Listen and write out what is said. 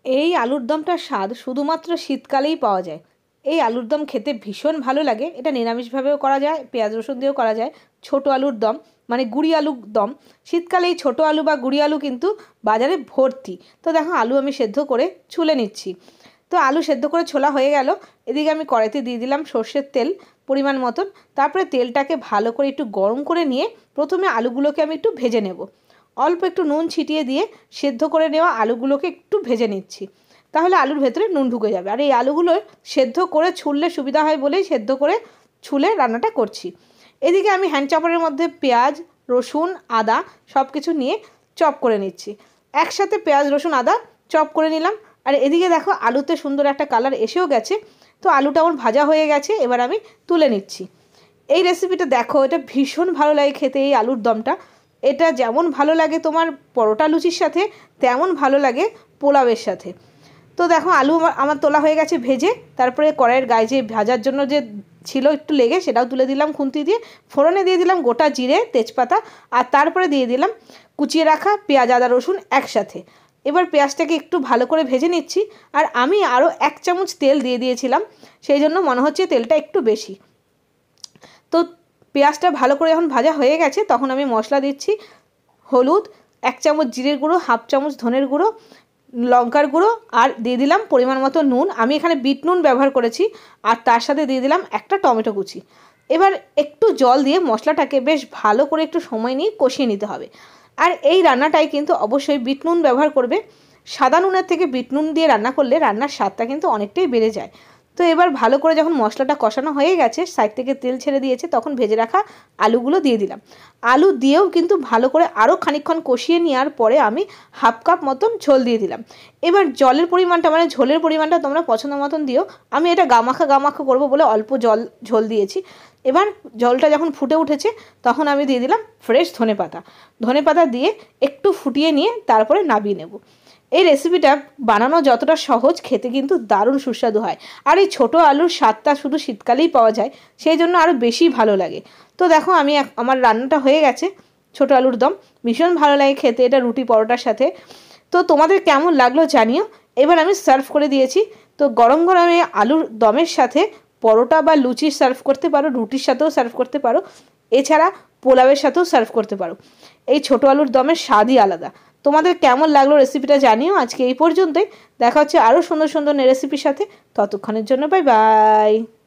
এই আলুর দমটার স্বাদ শুধুমাত্র শীতকালেই পাওয়া যায়। এই আলুর দম খেতে ভীষণ ভালো লাগে। এটা নিরামিষভাবেও করা যায়, পেঁয়াজ রসুন দিয়েও করা যায়। ছোট আলুর দম মানে গুঁড়ি আলুর দম। শীতকালে এই ছোটো আলু বা গুঁড়ি আলু কিন্তু বাজারে ভর্তি। তো দেখো আলু আমি সেদ্ধ করে ছুলে নিচ্ছি। তো আলু সেদ্ধ করে ছোলা হয়ে গেল। এদিকে আমি কড়াইতে দিয়ে দিলাম সর্ষের তেল পরিমাণ মতন। তারপরে তেলটাকে ভালো করে একটু গরম করে নিয়ে প্রথমে আলুগুলোকে আমি একটু ভেজে নেব। অল্প একটু নুন ছিটিয়ে দিয়ে সেদ্ধ করে নেওয়া আলুগুলোকে একটু ভেজে নিচ্ছি। তাহলে আলুর ভেতরে নুন ঢুকে যাবে। আর এই আলুগুলো সেদ্ধ করে ছুললে সুবিধা হয় বলেই সেদ্ধ করে ছুলে রান্নাটা করছি। এদিকে আমি হ্যান্ড চপারের মধ্যে পেঁয়াজ রসুন আদা সব কিছু নিয়ে চপ করে নিচ্ছি। একসাথে পেঁয়াজ রসুন আদা চপ করে নিলাম। আর এদিকে দেখো আলুতে সুন্দর একটা কালার এসেও গেছে। তো আলুটা আমার ভাজা হয়ে গেছে, এবার আমি তুলে নিচ্ছি। এই রেসিপিটা দেখো, এটা ভীষণ ভালো লাগে খেতে। এই আলুর দমটা এটা যেমন ভালো লাগে তোমার পরোটা লুচির সাথে, তেমন ভালো লাগে পোলাওয়ের সাথে। তো দেখো আলু আমার তোলা হয়ে গেছে ভেজে। তারপরে কড়াইয়ের গায়ে যে ভাজার জন্য যে ছিল একটু লেগে, সেটাও তুলে দিলাম খুন্তি দিয়ে। ফোড়নে দিয়ে দিলাম গোটা জিরে তেজপাতা, আর তারপরে দিয়ে দিলাম কুচিয়ে রাখা পেঁয়াজ আদা রসুন একসাথে। এবার পেঁয়াজটাকে একটু ভালো করে ভেজে নিচ্ছি। আর আমি আরও 1 চামচ তেল দিয়ে দিয়েছিলাম, সেই জন্য মনে হচ্ছে তেলটা একটু বেশি। তো পেঁয়াজটা ভালো করে যখন ভাজা হয়ে গেছে, তখন আমি মশলা দিচ্ছি। হলুদ 1 চামচ, জিরের গুঁড়ো 1/2 চামচ, ধনের গুঁড়ো, লঙ্কার গুঁড়ো, আর দিয়ে দিলাম পরিমাণ মতো নুন। আমি এখানে বিট নুন ব্যবহার করেছি। আর তার সাথে দিয়ে দিলাম একটা টমেটো কুচি। এবার একটু জল দিয়ে মশলাটাকে বেশ ভালো করে একটু সময় নিয়ে কষিয়ে নিতে হবে। আর এই রান্নাটায় কিন্তু অবশ্যই বিট নুন ব্যবহার করবে। সাদা নুনের থেকে বিট নুন দিয়ে রান্না করলে রান্নার স্বাদটা কিন্তু অনেকটাই বেড়ে যায়। তো এবার ভালো করে যখন মশলাটা কষানো হয়ে গেছে, সাইড থেকে তেল ছেড়ে দিয়েছে, তখন ভেজে রাখা আলুগুলো দিয়ে দিলাম। আলু দিয়েও কিন্তু ভালো করে আরও খানিকক্ষণ কষিয়ে নেওয়ার পরে আমি 1/2 কাপ মতন ঝোল দিয়ে দিলাম। এবার জলের পরিমাণটা মানে ঝোলের পরিমাণটা তোমরা পছন্দ মতন দিও। আমি এটা গামাখা গামাখা করবো বলে অল্প ঝোল দিয়েছি। এবার জলটা যখন ফুটে উঠেছে, তখন আমি দিয়ে দিলাম ফ্রেশ ধনেপাতা দিয়ে একটু ফুটিয়ে নিয়ে তারপরে নামিয়ে নেব। এই রেসিপিটা বানানো যতটা সহজ, খেতে কিন্তু দারুণ সুস্বাদু হয়। আর এই ছোটো আলুর স্বাদটা শুধু শীতকালেই পাওয়া যায়, সেই জন্য আরও বেশি ভালো লাগে। তো দেখো আমার রান্নাটা হয়ে গেছে। ছোটো আলুর দম ভীষণ ভালো লাগে খেতে এটা রুটি পরোটার সাথে। তো তোমাদের কেমন লাগলো জানিও। এবার আমি সার্ভ করে দিয়েছি। তো গরম গরমে আলুর দমের সাথে পরোটা বা লুচি সার্ভ করতে পারো, রুটির সাথেও সার্ভ করতে পারো, এছাড়া পোলাওয়ের সাথেও সার্ভ করতে পারো। এই ছোটো আলুর দমের স্বাদই আলাদা। তোমাদের কেমন লাগলো রেসিপিটা জানিও। আজকে এই পর্যন্তই। দেখা হচ্ছে আরও সুন্দর সুন্দর রেসিপির সাথে। ততক্ষণের জন্য বাই বাই।